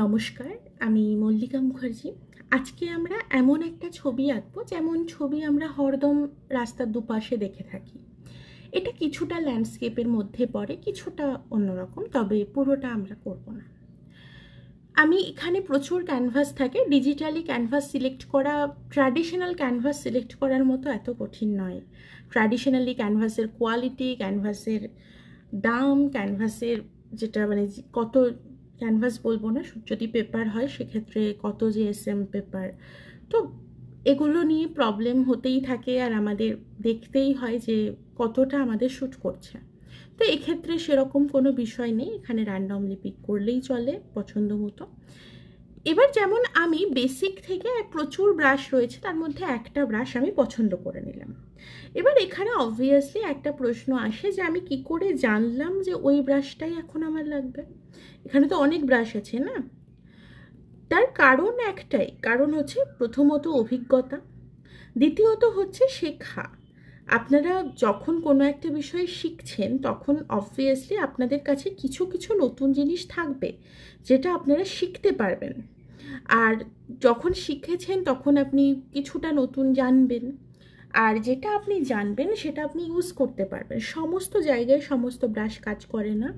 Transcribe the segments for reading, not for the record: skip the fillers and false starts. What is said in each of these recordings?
নমস্কার, আমি মল্লিকা মুখার্জি। আজকে আমরা এমন একটা ছবি আঁকবো যেমন ছবি আমরা হরদম রাস্তার দুপাশে দেখে থাকি। এটা কিছুটা ল্যান্ডস্কেপের মধ্যে পড়ে, কিছুটা অন্যরকম, তবে পুরোটা আমরা করব না। আমি এখানে প্রচুর ক্যানভাস থাকে। ডিজিটালি ক্যানভাস সিলেক্ট করা ট্র্যাডিশনাল ক্যানভাস সিলেক্ট করার মতো এত কঠিন নয়। ট্র্যাডিশনালি ক্যানভাসের কোয়ালিটি, ক্যানভাসের দাম, ক্যানভাসের যেটা কত ক্যানভাস বলবো না, যদি পেপার হয় সেক্ষেত্রে কত জিএসএম পেপার, তো এগুলো নিয়ে প্রবলেম হতেই থাকে। আর আমাদের দেখতেই হয় যে কতটা আমাদের শ্যুট করছে। তো এক্ষেত্রে সেরকম কোনো বিষয় নেই, এখানে র্যান্ডমলি পিক করলেই চলে পছন্দ মতো। এবার যেমন আমি বেসিক থেকে প্রচুর ব্রাশ রয়েছে, তার মধ্যে একটা ব্রাশ আমি পছন্দ করে নিলাম। এবার এখানে অবভিয়াসলি একটা প্রশ্ন আসে যে আমি কি করে জানলাম যে ওই ব্রাশটাই এখন আমার লাগবে। এখানে তো অনেক ব্রাশ আছে না। তার কারণ একটাই, কারণ হচ্ছে প্রথমত অভিজ্ঞতা, দ্বিতীয়ত হচ্ছে শেখা। আপনারা যখন কোনো একটা বিষয় শিখছেন তখন অবভিয়াসলি আপনাদের কাছে কিছু কিছু নতুন জিনিস থাকবে যেটা আপনারা শিখতে পারবেন। আর যখন শিখেছেন তখন আপনি কিছুটা নতুন জানবেন, আর যেটা আপনি জানবেন সেটা আপনি ইউজ করতে পারবেন। সমস্ত জায়গায় সমস্ত ব্রাশ কাজ করে না,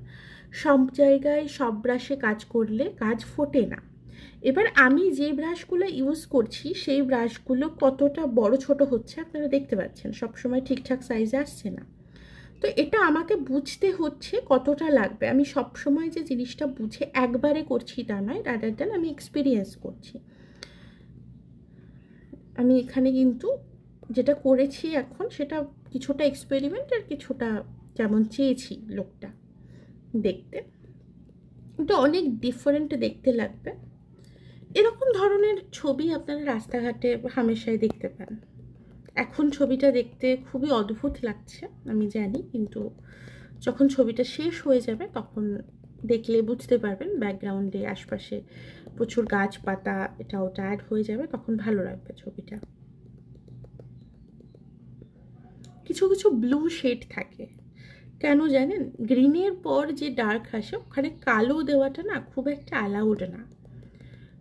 সব জায়গায় সব ব্রাশে কাজ করলে কাজ ফোটে না। এবার আমি যে ব্রাশগুলো ইউজ করছি সেই ব্রাশগুলো কতটা বড় ছোট হচ্ছে আপনারা দেখতে পাচ্ছেন, সবসময় ঠিকঠাক সাইজে আসছে না। তো এটা আমাকে বুঝতে হচ্ছে কতটা লাগবে। আমি সবসময় যে জিনিসটা বুঝে একবারে করছি তা নয়, রাদার দ্যান আমি এক্সপিরিয়েন্স করছি। আমি এখানে কিন্তু যেটা করেছি এখন সেটা কিছুটা এক্সপেরিমেন্ট আর কিছুটা যেমন চেয়েছি লোকটা দেখতে, এটা অনেক ডিফারেন্ট দেখতে লাগবে। এরকম ধরনের ছবি আপনারা রাস্তাঘাটে হামেশাই দেখতে পান। এখন ছবিটা দেখতে খুবই অদ্ভুত লাগছে আমি জানি, কিন্তু যখন ছবিটা শেষ হয়ে যাবে তখন দেখলে বুঝতে পারবেন। ব্যাকগ্রাউন্ডে আশপাশে প্রচুর গাছপাতা এটা ওটা অ্যাড হয়ে যাবে, তখন ভালো লাগবে ছবিটা। কিছু কিছু ব্লু শেড থাকে, কেন জানেন? গ্রিনের পর যে ডার্ক আসে ওখানে কালো দেওয়াটা না খুব একটা অ্যালাউড না।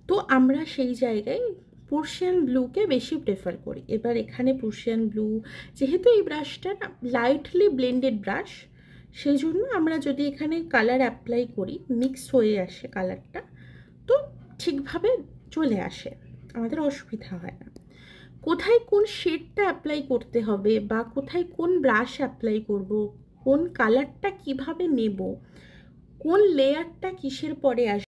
তো আমরা সেই জায়গায় পার্সিয়ান ব্লুকে বেশি প্রেফার করি। এবার এখানে পার্সিয়ান ব্লু, যেহেতু এই ব্রাশটা না লাইটলি ব্লেন্ডেড ব্রাশ, সেই জন্য আমরা যদি এখানে কালার অ্যাপ্লাই করি মিক্স হয়ে আসে কালারটা, তো ঠিকভাবে চলে আসে, আমাদের অসুবিধা হয় না। কোথায় কোন শেডটা অ্যাপ্লাই করতে হবে বা কোথায় কোন ব্রাশ অ্যাপ্লাই করব, কোন কালারটা কিভাবে নেব, কোন লেয়ারটা কিসের পরে আসবে,